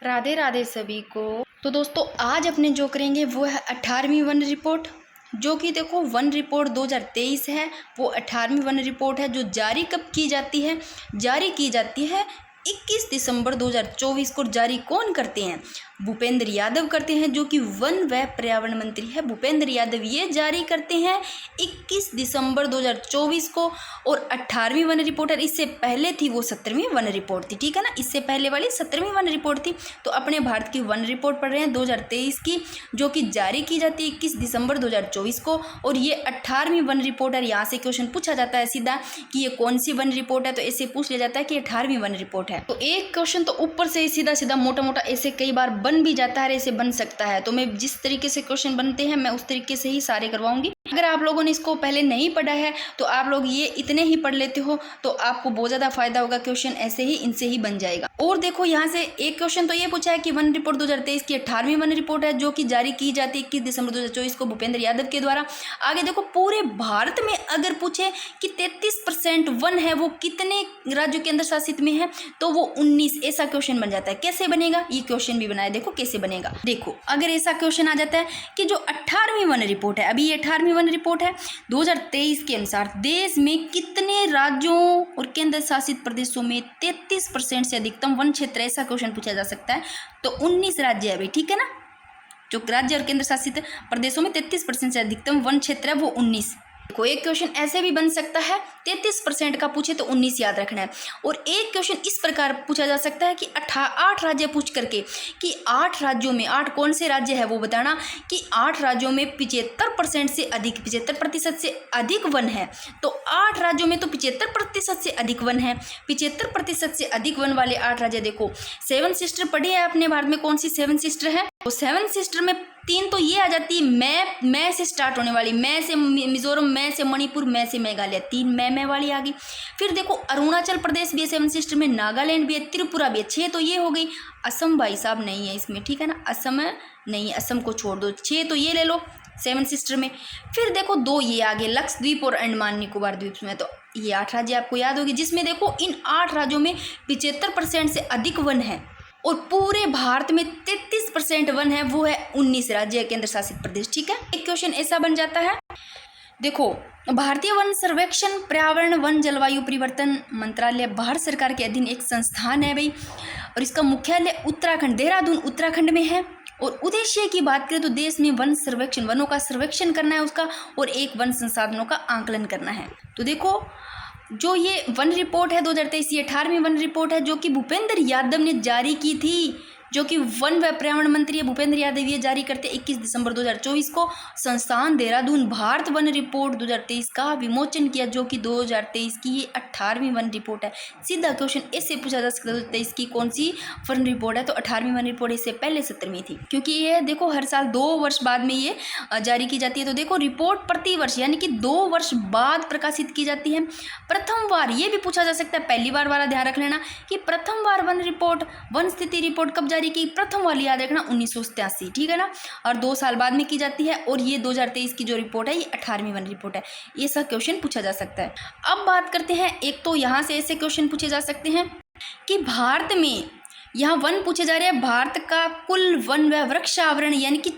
राधे राधे सभी को। तो दोस्तों आज अपने जो करेंगे वो है 18वीं वन रिपोर्ट, जो कि देखो वन रिपोर्ट 2023 है। वो 18वीं वन रिपोर्ट है जो जारी कब की जाती है? जारी की जाती है 21 दिसंबर 2024 को। जारी कौन करते हैं? भूपेंद्र यादव करते हैं, जो कि वन व पर्यावरण मंत्री है। भूपेंद्र यादव ये जारी करते हैं 21 दिसंबर 2024 को। और 18वीं वन रिपोर्ट है, इससे पहले थी वो 17वीं वन रिपोर्ट थी, ठीक है ना। इससे पहले वाली 17वीं वन रिपोर्ट थी। तो अपने भारत की वन रिपोर्ट पढ़ रहे हैं 2023 की, जो कि जारी की जाती है 21 दिसंबर 2024 को। और ये 18वीं वन रिपोर्ट है। यहाँ से क्वेश्चन पूछा जाता है सीधा कि ये कौन सी वन रिपोर्ट है, तो ऐसे पूछ लिया जाता है कि 18वीं वन रिपोर्ट है। तो एक क्वेश्चन तो ऊपर से सीधा सीधा मोटा मोटा ऐसे कई बार बन भी जाता है, ऐसे बन सकता है। तो मैं जिस तरीके से क्वेश्चन बनते हैं मैं उस तरीके से ही सारे करवाऊंगी। अगर आप लोगों ने इसको पहले नहीं पढ़ा है तो आप लोग ये इतने ही पढ़ लेते हो तो आपको बहुत ज़्यादा फायदा होगा। क्वेश्चन ऐसे ही इनसे ही बन जाएगा। और देखो यहाँ से एक क्वेश्चन तो ये पूछा है कि वन रिपोर्ट 2023 की 18वीं वन रिपोर्ट है, जो कि जारी की जाती है 21 दिसंबर 2024 को भूपेंद्र यादव के द्वारा। आगे देखो पूरे भारत में अगर पूछे कि 33% वन है वो कितने राज्यों के अंदर शासित में है, तो वो 19। ऐसा क्वेश्चन बन जाता है। कैसे बनेगा? ये क्वेश्चन भी बनाया, देखो कैसे बनेगा। देखो अगर ऐसा क्वेश्चन आ जाता है कि जो 18वीं वन रिपोर्ट है, अभी ये 18वीं वन रिपोर्ट है 2023 के अनुसार देश में कितने राज्यों और केंद्र शासित प्रदेशों में 33% से अधिकतम वन क्षेत्र, ऐसा क्वेश्चन पूछा जा सकता है। तो 19 राज्य है भाई, ठीक है ना। जो राज्य और केंद्र शासित प्रदेशों में 33% से अधिकतम वन क्षेत्र है वो 19। कोई एक क्वेश्चन ऐसे भी बन सकता है 33% का पूछे तो 19 याद रखना है। और एक क्वेश्चन इस प्रकार पूछा जा सकता है कि 8 राज्य पूछ करके कि 8 राज्यों में 8 कौन से राज्य है वो बताना, कि 8 राज्यों में 75% से अधिक 75% से अधिक वन है। तो 8 राज्यों में तो 75% से अधिक वन है। 75% से अधिक वन वाले 8 राज्य देखो। 7 सिस्टर पढ़ी है अपने भारत में, कौन सी 7 सिस्टर है? तो 7 सिस्टर में 3 तो ये आ जाती है मैं से स्टार्ट होने वाली, मैं से मिजोरम, मैं से मणिपुर, मैं से मेघालय, 3 मैं वाली आ गई। फिर देखो अरुणाचल प्रदेश भी है 7 सिस्टर में, नागालैंड भी है, त्रिपुरा भी है। 6 तो ये हो गई। असम भाई साहब नहीं है इसमें, ठीक है ना। असम नहीं, असम को छोड़ दो। 6 तो ये ले लो 7 सिस्टर में। फिर देखो 2 ये आगे लक्षद्वीप और अंडमान निकोबार द्वीप में। तो ये 8 राज्य आपको याद होगी, जिसमें देखो इन 8 राज्यों में 75% से अधिक वन है। और पूरे भारत में 33% वन है, वो है 19 राज्य केंद्र शासित प्रदेश, ठीक है। एक क्वेश्चन ऐसा बन जाता है। देखो भारतीय वन सर्वेक्षण पर्यावरण वन जलवायु परिवर्तन मंत्रालय भारत सरकार के अधीन एक संस्थान है भाई। और इसका मुख्यालय उत्तराखंड, देहरादून उत्तराखंड में है। और उद्देश्य की बात करें तो देश में वन सर्वेक्षण, वनों का सर्वेक्षण करना है उसका, और एक वन संसाधनों का आंकलन करना है। तो देखो जो ये वन रिपोर्ट है 2023, ये 18वीं वन रिपोर्ट है, जो कि भूपेंद्र यादव ने जारी की थी, जो कि वन व पर्यावरण मंत्री भूपेंद्र यादव ये जारी करते 21 दिसंबर 2024 को। संस्थान देहरादून भारत वन रिपोर्ट 2023 का विमोचन किया, जो कि 2023 की ये 18वीं वन रिपोर्ट है। सीधा क्वेश्चन ऐसे पूछा जा सकता है 2023 की कौन सी वन रिपोर्ट है, तो 18वीं वन रिपोर्ट इससे पहले 17वीं थी, क्योंकि ये देखो हर साल 2 वर्ष बाद में ये जारी की जाती है। तो देखो रिपोर्ट प्रति वर्ष यानी कि 2 वर्ष बाद प्रकाशित की जाती है। प्रथम बार ये भी पूछा जा सकता है, पहली बार वाला ध्यान रख लेना कि प्रथम बार वन रिपोर्ट, वन स्थिति रिपोर्ट कब जारी की? प्रथम वाली याद रखना 1987, ठीक है ना। और 2 साल बाद में की जाती है। और ये 2023 की जो रिपोर्ट है ये 18वीं वन रिपोर्ट है। ये सब क्वेश्चन पूछा जा सकता है। अब बात करते हैं, एक तो यहाँ से ऐसे क्वेश्चन पूछे जा सकते हैं कि भारत में यहाँ वन पूछे जा रहे हैं, भारत का कुल वन व वृक्ष आवरण यानी कि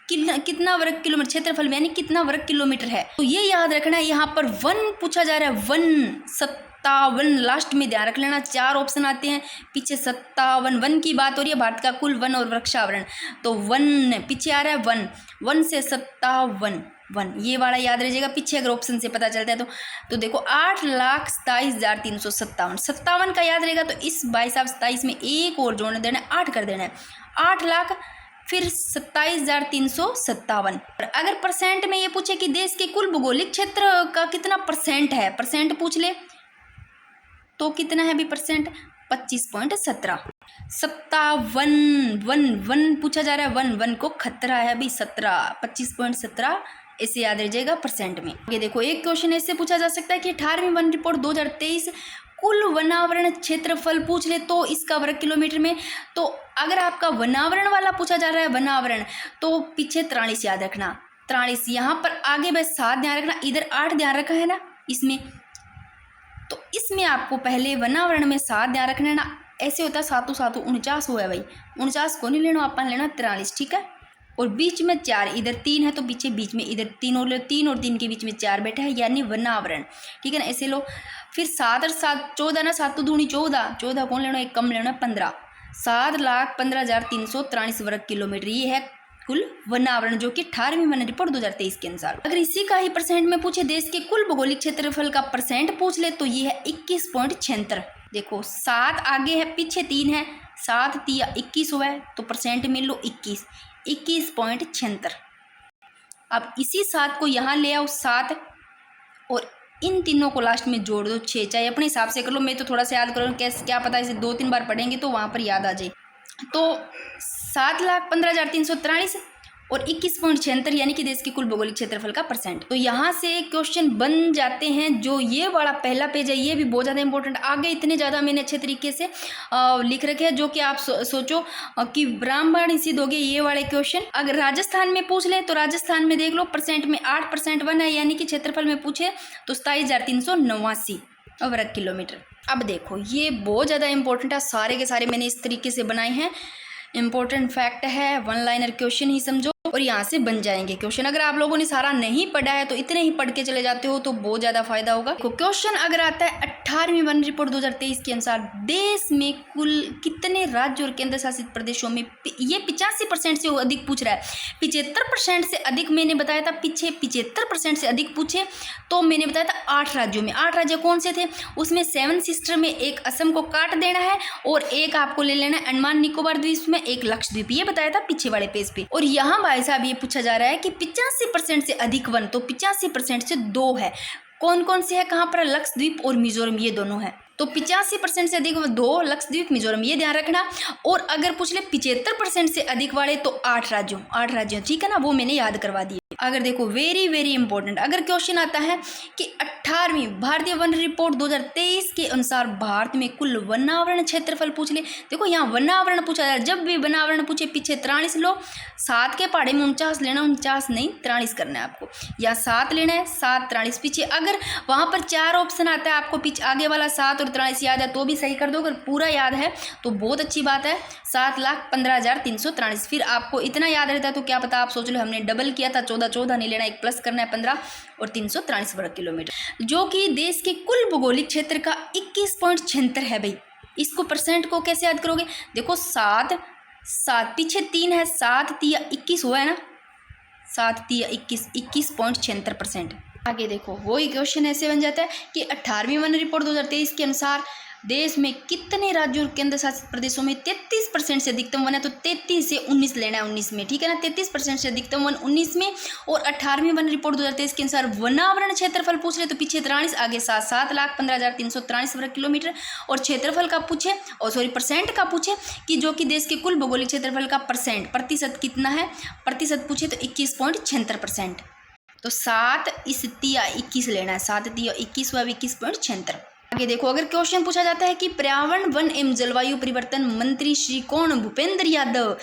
कितना वर्ग किलोमीटर क्षेत्रफल में, यानी कितना वर्ग किलोमीटर है। तो ये याद रखना है। यहाँ पर वन पूछा जा रहा है, वन 57 लास्ट में ध्यान रख लेना। 4 ऑप्शन आते हैं, पीछे 57 वन की बात हो रही है, भारत का कुल वन और वृक्षावरण। तो वन पीछे आ रहा है, वन से 57 वन, ये वाला याद रह जाएगा पीछे अगर ऑप्शन से पता चलता है तो देखो 8,27,357, 57 का याद रहेगा। तो इस भाई साहब 27 में एक और जोड़ने देना है, 8 कर देना है। 8 लाख फिर 27,357। अगर परसेंट में ये पूछे कि देश के कुल भौगोलिक क्षेत्र का कितना परसेंट है, परसेंट पूछ ले तो कितना है भी परसेंट? 25.17। 57 वन पूछा जा रहा है, वन को खतरा है अभी 17, 25.17 ऐसे याद रह जाएगा परसेंट में। ये देखो एक क्वेश्चन ऐसे पूछा जा सकता है कि 18वीं वन रिपोर्ट 2023 कुल वनावरण क्षेत्रफल पूछ ले तो इसका वर्ग किलोमीटर में। तो अगर आपका वनावरण वाला पूछा जा रहा है, वनावरण, तो पीछे 43 याद रखना, 43। यहाँ पर आगे बस 7 ध्यान रखना, इधर 8 ध्यान रखा है ना इसमें। तो इसमें आपको पहले वनावरण में 7 ध्यान रखना है ना, ऐसे होता है 7 7 49 हुआ है भाई, 49 को नहीं लेना, अपन लेना 43, ठीक है। और बीच में 4, इधर 3 है तो पीछे बीच में इधर 3 और लो, 3 और 3 के बीच में 4 बैठा है, यानी वनावरण, ठीक है ना। ऐसे लो, फिर 7 और 7 14 ना, 7 दूनी 14, 14 कौन लेना, एक कम लेना 15, 7,15,343 वर्ग किलोमीटर, ये है कुल वनावरण, जो कि 18वीं वन रिपोर्ट 2023 के अनुसार। अगर इसी का ही परसेंट में पूछे, देश के कुल भौगोलिक क्षेत्रफल का परसेंट पूछ ले, तो ये है 21.76। देखो 7 आगे है, पीछे 3 है, 7 3 21 हुआ है, तो परसेंट में लो 21.76। अब इसी 7 को यहाँ ले आओ 7, और इन तीनों को लास्ट में जोड़ दो 6, चाहे अपने हिसाब से कर लो, मैं तो थोड़ा सा याद करूँ, कैसे क्या पता इसे 2-3 बार पढ़ेंगे तो वहाँ पर याद आ जाए। तो 7,15,343 और 21.76, यानी कि देश के कुल भौगोलिक क्षेत्रफल का परसेंट। तो यहाँ से क्वेश्चन बन जाते हैं। जो ये वाला पहला पेज है, ये भी बहुत ज़्यादा इंपॉर्टेंट, आगे इतने ज़्यादा मैंने अच्छे तरीके से लिख रखे हैं, जो कि आप सोचो कि ब्राह्मण सिद्ध हो गए ये वाले क्वेश्चन। अगर राजस्थान में पूछ ले तो राजस्थान में देख लो, परसेंट में 8% वन है, यानी कि क्षेत्रफल में पूछे तो 27,389 वर्ग किलोमीटर। अब देखो ये बहुत ज़्यादा इंपॉर्टेंट है, सारे के सारे मैंने इस तरीके से बनाए हैं, इंपॉर्टेंट फैक्ट है, वन लाइनर क्वेश्चन ही समझो, और यहाँ से बन जाएंगे क्वेश्चन। अगर आप लोगों ने सारा नहीं पढ़ा है तो इतने ही पढ़ के चले जाते हो तो बहुत ज़्यादा फायदा होगा। क्वेश्चन अगर आता है 18वीं वन रिपोर्ट 2023 के अनुसार, देश में कुल कितने राज्य और केंद्र शासित प्रदेशों में, ये 85% से अधिक पूछ रहा है, 75% से अधिक मैंने बताया था पीछे, 75% से अधिक पूछे तो मैंने बताया था 8 राज्यों में। 8 राज्य कौन से थे, उसमें 7 सिस्टर में एक असम को काट देना है, और एक आपको ले लेना है अंडमान निकोबार द्वीप में, एक लक्षद्वीप, ये बताया था पीछे वाले पेज पे। और यहाँ भाई साहब ये पूछा जा रहा है कि 85% से अधिक वन, तो 85% से 2 है, कौन कौन से है, कहाँ पर, लक्षद्वीप और मिजोरम, ये दोनों है। तो 85% से अधिक 2, लक्षद्वीप मिजोरम, ये ध्यान रखना। और अगर पूछ ले 75% से अधिक वाले तो 8 राज्यों, ठीक है ना, वो मैंने याद करवा दिए। अगर देखो वेरी वेरी इंपॉर्टेंट, अगर क्वेश्चन आता है कि 18वीं भारतीय वन रिपोर्ट 2023 के अनुसार भारत में कुल वनावरण क्षेत्रफल पूछ ले, देखो यहाँ वनावरण पूछा जाए, जब भी वनावरण पूछे पीछे 43 लो, 7 के पहाड़े में 49 लेना, 49 नहीं 43 करना है आपको, या 7 लेना है, 7 43 पीछे। अगर वहाँ पर 4 ऑप्शन आता है आपको, पीछे आगे वाला 7 और 43 याद है तो भी सही कर दो, अगर पूरा याद है तो बहुत अच्छी बात है, 7,15,343। फिर आपको इतना याद रहता है तो क्या पता आप सोच लो हमने डबल किया था, 14 नहीं लेना, एक प्लस करना है 15 और 343 वर्ग किलोमीटर, जो कि देश के कुल भौगोलिक क्षेत्र का 21.76 है भाई। इसको परसेंट को कैसे याद करोगे, देखो 7 पीछे 3 है, 7 3 21 हुआ है ना, 7 3 21, 21.76%। आगे देखो वही क्वेश्चन ऐसे बन जाता है कि 18वीं वन रिपोर्ट 2023 के अनुसार देश में कितने राज्यों और केंद्र शासित प्रदेशों में 33% से अधिकतम वन है, तो 33 से 19 लेना है 19 में, ठीक है ना, 33% से अधिकतम वन 19 में। और 18वीं वन रिपोर्ट 2023 के अनुसार वनावरण क्षेत्रफल पूछ ले तो पीछे 43 आगे 7,15,343 वर्ग किलोमीटर। और क्षेत्रफल का पूछे, और सॉरी परसेंट का पूछे कि जो कि देश के कुल भौगोलिक क्षेत्रफल का प्रतिशत कितना है, प्रतिशत पूछे तो 21.76%। तो 7 इस 21 लेना है, 7 21 हुआ 21.76। आगे देखो अगर क्वेश्चन पूछा जाता है कि पर्यावरण वन एवं जलवायु परिवर्तन मंत्री श्री कौन, भूपेंद्र यादव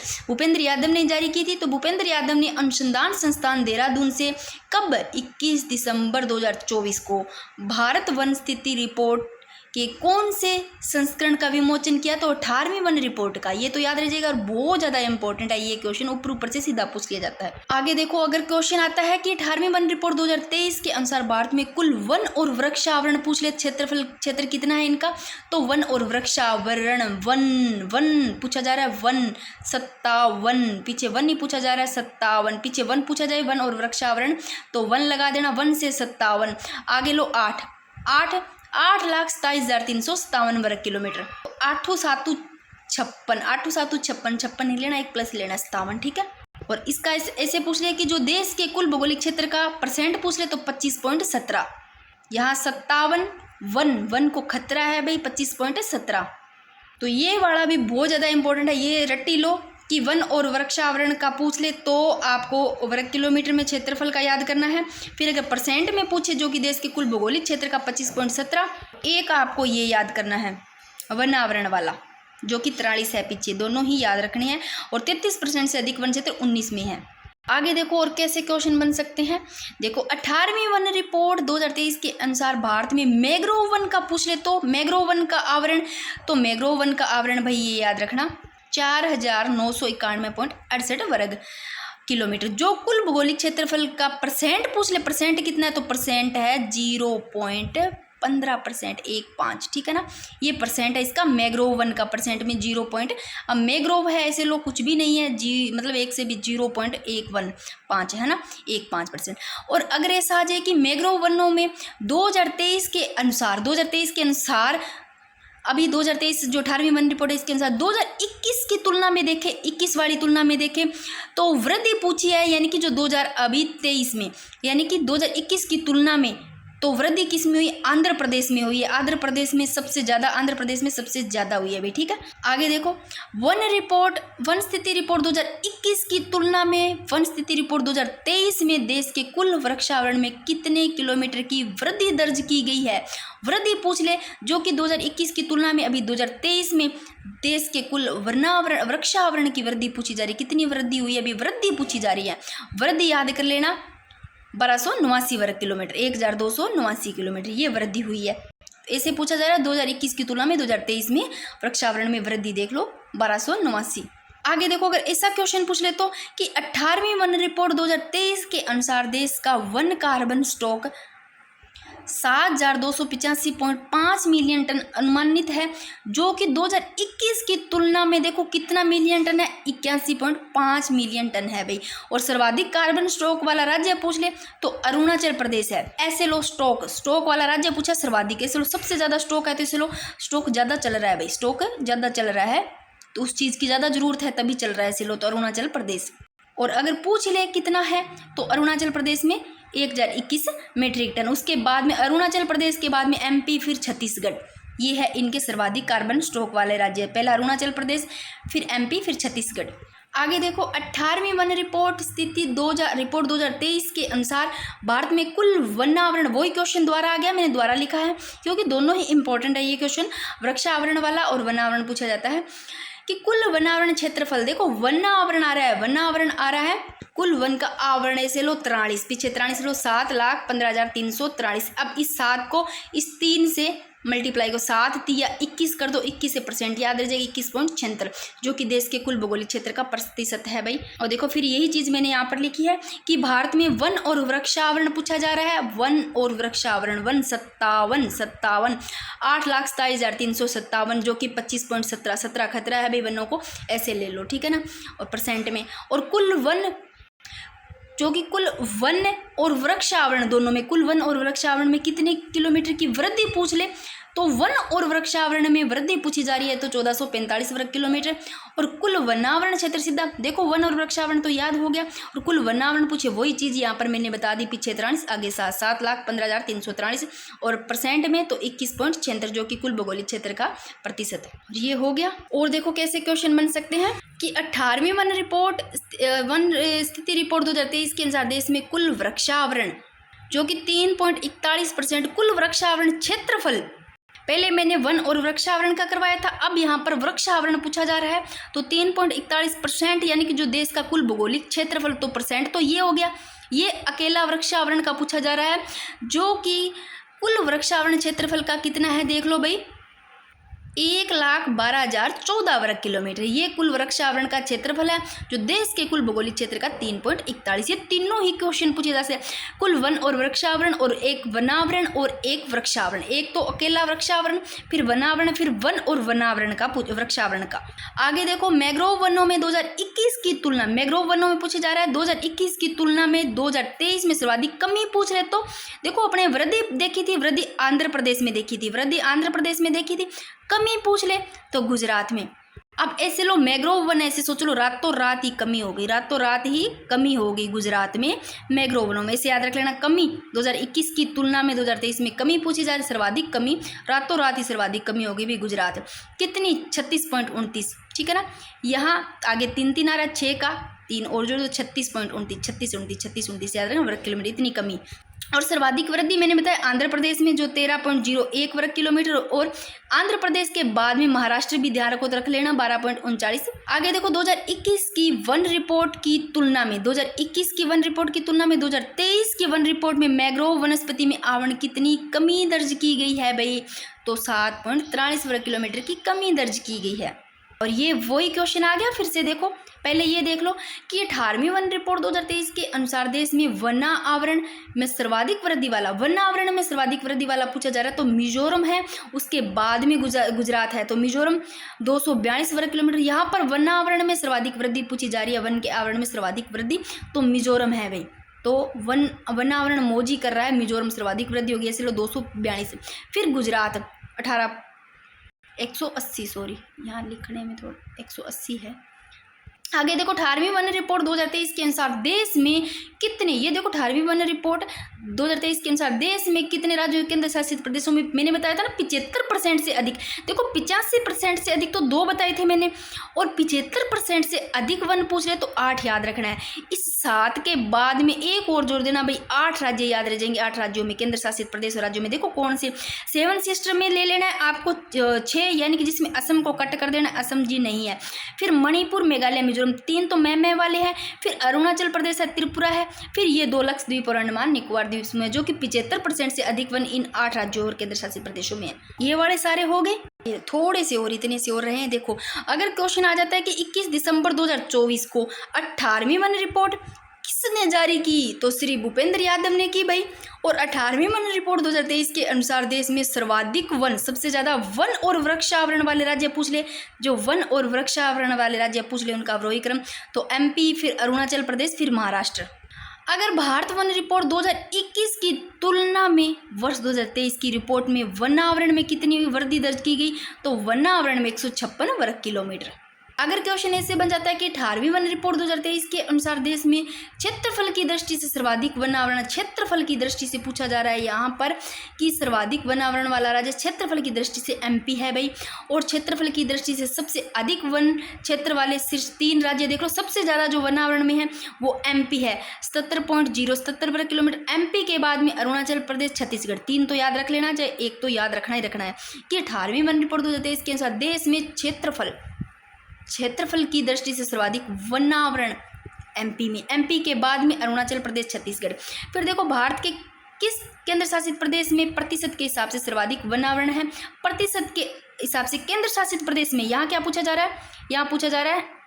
ने जारी की थी, तो भूपेंद्र यादव ने अनुसंधान संस्थान देहरादून से कब 21 दिसंबर 2024 को भारत वन स्थिति रिपोर्ट कि कौन से संस्करण का विमोचन किया, तो 18वीं वन रिपोर्ट का। ये तो याद रहिएगा और बहुत ज़्यादा इंपॉर्टेंट है ये क्वेश्चन, ऊपर से सीधा पूछ लिया जाता है। आगे देखो अगर क्वेश्चन आता है कि 18वीं वन रिपोर्ट 2023 के अनुसार भारत में कुल वन और वृक्षावरण पूछ ले, क्षेत्र कितना है इनका, तो वन और वृक्षावरण वन पूछा जा रहा है, वन 57, पीछे वन नहीं पूछा जा रहा है 57, पीछे वन पूछा जाए वन और वृक्षावरण तो वन लगा देना, वन से 57, आगे लो 8,27,357 वर्ग किलोमीटर। 8 7 56 नहीं लेना, एक प्लस लेना 57, ठीक है। और इसका ऐसे पूछ लिया कि जो देश के कुल भौगोलिक क्षेत्र का परसेंट पूछ ले तो 25.17, यहाँ 57 वन को खतरा है भाई 25.17। तो ये वाला भी बहुत ज़्यादा इंपॉर्टेंट है, ये रट्टी लो कि वन और वृक्षावरण का पूछ ले तो आपको वर्ग किलोमीटर में क्षेत्रफल का याद करना है। फिर अगर परसेंट में पूछे जो कि देश के कुल भौगोलिक क्षेत्र का 25.17, एक आपको ये याद करना है वनावरण वाला जो कि 43 है पीछे, दोनों ही याद रखने हैं। और 33% से अधिक वन क्षेत्र 19 में है। आगे देखो और कैसे क्वेश्चन बन सकते हैं। देखो 18वीं वन रिपोर्ट 2023 के अनुसार भारत में मैंग्रोव वन का पूछ ले तो मैंग्रोव वन का आवरण, तो मैंग्रोव वन का आवरण भाई ये याद रखना 4991.68 वर्ग किलोमीटर। जो कुल भौगोलिक क्षेत्रफल का परसेंट पूछ ले, परसेंट कितना है, तो परसेंट है 0.15%, 1.5, ठीक है ना। ये परसेंट है इसका मैंग्रोव वन का, परसेंट में 0 पॉइंट, अब मैंग्रोव है ऐसे लोग कुछ भी नहीं है जी, मतलब एक से भी 0.115 है ना, 1.5%। और अगर ऐसा आ जाए कि मैंग्रोव वनों में 2023 के अनुसार अभी 2023 जो 18वीं वन रिपोर्ट है इसके अनुसार 2021 की तुलना में देखें, 21 वाली तुलना में देखें तो वृद्धि पूछी है, यानी कि जो 2023 में, यानी कि 2021 की तुलना में तो वृद्धि किस में हुई, आंध्र प्रदेश में हुई है। आंध्र प्रदेश में सबसे ज़्यादा हुई है भाई, ठीक है। आगे देखो वन स्थिति रिपोर्ट 2021 की तुलना में वन स्थिति रिपोर्ट 2023 में देश के कुल वृक्षावरण में कितने किलोमीटर की वृद्धि दर्ज की गई है। वृद्धि पूछ ले, जो कि 2021 की तुलना में अभी 2023 में देश के कुल वृक्षावरण की वृद्धि पूछी जा रही है। कितनी वृद्धि हुई है, अभी वृद्धि पूछी जा रही है। वृद्धि याद कर लेना 1289 वर्ग किलोमीटर, 1289 किलोमीटर ये वृद्धि हुई है। ऐसे पूछा जा रहा है 2021 की तुलना में 2023 में वृक्षावरण में वृद्धि देख लो 1289। आगे देखो अगर ऐसा क्वेश्चन पूछ ले तो कि 18वीं वन रिपोर्ट 2023 के अनुसार देश का वन कार्बन स्टॉक 7285.5 मिलियन टन अनुमानित है, जो कि 2021 की तुलना में देखो कितना मिलियन टन है, 81.5 मिलियन टन है भाई। और सर्वाधिक कार्बन स्टॉक वाला राज्य पूछ ले तो अरुणाचल प्रदेश है। ऐसे लो स्टॉक वाला राज्य पूछा सर्वाधिक, ऐसे लो सबसे ज़्यादा स्टॉक है, तो ऐसे लो स्टॉक ज़्यादा चल रहा है भाई, स्टॉक ज़्यादा चल रहा है तो उस चीज़ की ज़्यादा जरूरत है तभी चल रहा है, ऐसे लो तो अरुणाचल प्रदेश। और अगर पूछ ले कितना है तो अरुणाचल प्रदेश में 1021 मीट्रिक टन। उसके बाद में अरुणाचल प्रदेश के बाद में एमपी, फिर छत्तीसगढ़, ये है इनके सर्वाधिक कार्बन स्टॉक वाले राज्य। पहला अरुणाचल प्रदेश, फिर एमपी, फिर छत्तीसगढ़। आगे देखो 18वीं वन रिपोर्ट स्थिति 2023 के अनुसार भारत में कुल वनावरण, वही क्वेश्चन द्वारा आ गया, मैंने द्वारा लिखा है क्योंकि दोनों ही इंपॉर्टेंट है ये क्वेश्चन, वृक्षावरण वाला और वनावरण पूछा जाता है कि कुल वनावरण क्षेत्रफल। देखो वनावरण आ रहा है कुल वन का आवरण ऐसे लो 43, पीछे 43 लो 7,15,343। अब इस 7 को इस 3 से मल्टीप्लाई को 7 तिया 21 कर दो, 21 से परसेंट याद रह जाएगी 21.76, जो कि देश के कुल भौगोलिक क्षेत्र का प्रतिशत है भाई। और देखो फिर यही चीज़ मैंने यहाँ पर लिखी है कि भारत में वन और वृक्षावरण पूछा जा रहा है, वन और वृक्षावरण, वन 57 8,27,357, जो कि 25.17 खतरा है भाई वनों को, ऐसे ले लो, ठीक है ना। और परसेंट में, और कुल वन जो कि कुल वन और वृक्षावरण दोनों में, कुल वन और वृक्षावरण में कितने किलोमीटर की वृद्धि पूछ ले तो वन और वृक्षावरण में वृद्धि पूछी जा रही है तो 1445 वर्ग किलोमीटर। और कुल वनावरण क्षेत्र, सीधा देखो वन और वृक्षावरण तो याद हो गया, और कुल वनावरण पूछे वही चीज़ यहाँ पर मैंने बता दी, पीछे 43 आगे 7,15,343, और परसेंट में तो 21.76, जो कि कुल भौगोलिक क्षेत्र का प्रतिशत है। ये हो गया। और देखो कैसे क्वेश्चन बन सकते हैं कि 18वीं वन स्थिति रिपोर्ट 2023 के अनुसार देश में कुल वृक्षावरण जो कि 3.41% कुल वृक्षावरण क्षेत्रफल, पहले मैंने वन और वृक्षावरण का करवाया था, अब यहाँ पर वृक्षावरण पूछा जा रहा है तो 3.41%, यानी कि जो देश का कुल भौगोलिक क्षेत्रफल, तो परसेंट तो ये हो गया, ये अकेला वृक्षावरण का पूछा जा रहा है, जो कि कुल वृक्षावरण क्षेत्रफल का कितना है देख लो भाई, 1,12,014 वर्ग किलोमीटर, ये कुल वृक्षावरण का क्षेत्रफल है जो देश के कुल भौगोलिक क्षेत्र का 3.41। ये तीनों ही क्वेश्चन पूछे जा सकते हैं, कुल वन और वृक्षावरण और एक वनावरण और एक वृक्षावरण, एक तो अकेला वृक्षावरण, फिर वनावरण, फिर वन और वनावरण का वृक्षावरण का। आगे देखो मैंग्रोव वनों में 2021 की तुलना, मैंग्रोव वनों में पूछे जा रहा है 2021 की तुलना में 2023 में सर्वाधिक कमी पूछ रहे, तो देखो अपने वृद्धि देखी थी, वृद्धि आंध्र प्रदेश में देखी थी, कमी पूछ ले तो गुजरात में। अब ऐसे लो मैंग्रोव वन, ऐसे सोच लो रातों रात ही कमी हो गई गुजरात में मैंग्रोव वनों में, ऐसे याद रख लेना। कमी 2021 की तुलना में 2023 में कमी पूछी जा रही, सर्वाधिक कमी, रातों रात ही सर्वाधिक कमी हो गई भी गुजरात, कितनी 36.29, ठीक है ना। यहाँ आगे 3 आ रहा है, 6 का 3 और जो 36.29 याद रखना वर्ग किलोमीटर, इतनी कमी। और सर्वाधिक वृद्धि मैंने बताया आंध्र प्रदेश में जो 13.01 वर्ग किलोमीटर, और आंध्र प्रदेश के बाद में महाराष्ट्र भी ध्यान रखो तो रख लेना 12.39। आगे देखो 2021 की वन रिपोर्ट की तुलना में 2021 की वन रिपोर्ट की तुलना में 2023 की वन रिपोर्ट में मैंग्रोव वनस्पति में आवरण कितनी कमी दर्ज की गई है भाई, तो 7.43 वर्ग किलोमीटर की कमी दर्ज की गई है। और ये वही क्वेश्चन आ गया फिर से। देखो पहले ये देख लो कि 18वीं वन रिपोर्ट 2023 के अनुसार देश में वन आवरण में सर्वाधिक वृद्धि वाला, वन आवरण में सर्वाधिक वृद्धि वाला पूछा जा रहा है तो मिजोरम है, उसके बाद में गुजरात है। तो मिजोरम 242 वर्ग किलोमीटर, यहाँ पर वन आवरण में सर्वाधिक वृद्धि पूछी जा रही है, वन के आवरण में सर्वाधिक वृद्धि तो मिजोरम है भाई। तो वन आवरण मोजी कर रहा है, मिजोरम सर्वाधिक वृद्धि होगी, ऐसे लो 242। फिर गुजरात 180 सॉरी यहाँ लिखने में थोड़ा 180 है। आगे देखो 18वीं वन रिपोर्ट 2023 के अनुसार देश में कितने, ये देखो 18वीं वन रिपोर्ट 2023 के अनुसार देश में कितने राज्यों केंद्र शासित प्रदेशों में, मैंने बताया था ना 75% से अधिक। देखो 85% से अधिक तो 2 बताए थे मैंने, और 75% से अधिक वन पूछ रहे तो 8 याद रखना है। इस 7 के बाद में एक और जोड़ देना भाई, 8 राज्य याद रह जाएंगे। 8 राज्यों में केंद्र शासित प्रदेश और राज्यों में देखो कौन से 7 सिस्टर में ले लेना है आपको 6, यानी कि जिसमें असम को कट कर देना, असम जी नहीं है। फिर मणिपुर, मेघालय, मिजोरम 3 तो मैं वाले हैं। फिर अरुणाचल प्रदेश है, त्रिपुरा है। फिर ये 2 लक्षद्वीप और अंडमान निकोबार द्वीप में, जो कि 75% से अधिक वन इन 8 राज्यों और केंद्र शासित प्रदेशों में है। ये वाले सारे हो गए, ये थोड़े से और इतने से और रहे हैं। देखो अगर क्वेश्चन आ जाता है कि 21 दिसंबर 2024 को 18वीं वन रिपोर्ट किसने जारी की, तो श्री भूपेंद्र यादव ने की भाई। और 18वीं वन रिपोर्ट 2023 के अनुसार देश में सर्वाधिक वन, सबसे ज्यादा वन और वृक्षावरण वाले राज्य पूछ ले, जो वन और वृक्षावरण वाले राज्य पूछ ले उनका अवरोही क्रम, तो MP, फिर अरुणाचल प्रदेश, फिर महाराष्ट्र। अगर भारत वन रिपोर्ट 2021 की तुलना में वर्ष 2023 की रिपोर्ट में वन आवरण में कितनी वृद्धि दर्ज की गई, तो वन आवरण में 156 वर्ग किलोमीटर। अगर क्वेश्चन ऐसे बन जाता है कि 18वीं वन रिपोर्ट 2023 के अनुसार देश में क्षेत्रफल की दृष्टि से सर्वाधिक वन आवरण, क्षेत्रफल की दृष्टि से पूछा जा रहा है यहाँ पर कि सर्वाधिक वन आवरण वाला राज्य क्षेत्रफल की दृष्टि से MP है भाई। और क्षेत्रफल की दृष्टि से सबसे अधिक वन क्षेत्र वाले शीर्ष 3 राज्य देख लो, सबसे ज़्यादा जो वन आवरण में है वो MP है, 77.077 वर्ग किलोमीटर। MP के बाद में अरुणाचल प्रदेश, छत्तीसगढ़, 3 तो याद रख लेना चाहिए, एक तो याद रखना ही रखना है कि 18वीं वन रिपोर्ट 2023 के अनुसार देश में क्षेत्रफल की दृष्टि से सर्वाधिक वनावरण MP में, MP के बाद में अरुणाचल प्रदेश, छत्तीसगढ़। फिर देखो भारत के किस केंद्र शासित प्रदेश में प्रतिशत के हिसाब से सर्वाधिक वनावरण है, प्रतिशत के हिसाब से केंद्र शासित प्रदेश में यहाँ क्या पूछा जा रहा है, यहाँ पूछा जा रहा है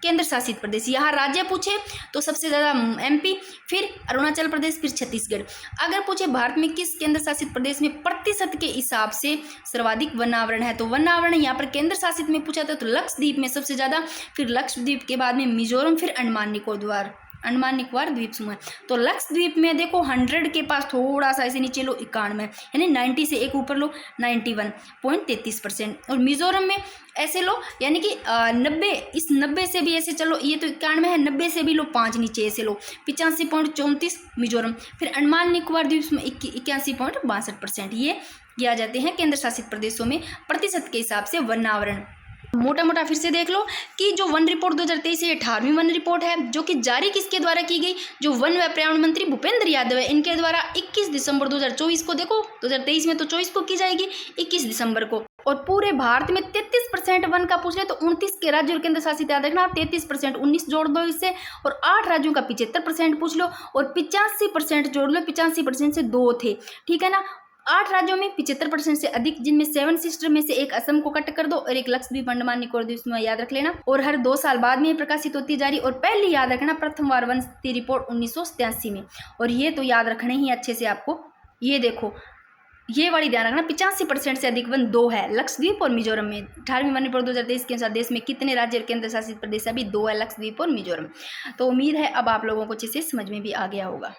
केंद्र शासित प्रदेश। यहाँ राज्य पूछे तो सबसे ज़्यादा MP, फिर अरुणाचल प्रदेश, फिर छत्तीसगढ़। अगर पूछे भारत में किस केंद्र शासित प्रदेश में प्रतिशत के हिसाब से सर्वाधिक वनावरण है, तो वनावरण यहाँ पर केंद्र शासित में पूछा था तो लक्षद्वीप में सबसे ज़्यादा, फिर लक्षद्वीप के बाद में मिजोरम, फिर अंडमान निकोबार द्वीप समूह। तो लक्षद्वीप में देखो 100 के पास थोड़ा सा ऐसे नीचे लो 91, यानी 90 से एक ऊपर लो 91.33%। और मिजोरम में ऐसे लो यानी कि 90, इस 90 से भी ऐसे चलो, ये तो 91 है, 90 से भी लो 5 नीचे ऐसे लो 85.34 मिजोरम। फिर अंडमान निकोबार द्वीप में 81.62%। ये आ जाते हैं केंद्र शासित प्रदेशों में प्रतिशत के हिसाब से वनावरण। मोटा फिर से देख लो कि जो वन रिपोर्ट 2023 ये 18वीं वन रिपोर्ट है, जो कि जारी किसके द्वारा की गई, जो वन व पर्यावरण मंत्री भूपेंद्र यादव है, इनके द्वारा 21 दिसंबर 2024 को, देखो 2023 में तो 24 को की जाएगी, 21 दिसंबर को। और पूरे भारत में 33% वन का पूछ रहे तो 29 के राज्य और केंद्र शासित याद रखना, 33% 19 जोड़ दो इससे, और 8 राज्यों का 75% पूछ लो, और 85% जोड़ लो, 85% से 2 थे, ठीक है ना। 8 राज्यों में 75% से अधिक, जिनमें 7 सिस्टर में से एक असम को कट कर दो और एक लक्षद्वीप, अंडमान निकोबार द्वीप में याद रख लेना। और हर 2 साल बाद में प्रकाशित होती जारी। और पहली याद रखना प्रथम बार वन की रिपोर्ट 1987 में। और ये तो याद रखने ही अच्छे से आपको, ये देखो ये वाली ध्यान रखना, 85% से अधिक वन 2 है, लक्षद्वीप और मिजोरम में। 18वीं वन रिपोर्ट 2023 के अनुसार देश में कितने राज्य और केंद्र शासित प्रदेश, अभी 2 है, लक्षद्वीप और मिजोरम। तो उम्मीद है अब आप लोगों को अच्छे से समझ में भी आ गया होगा।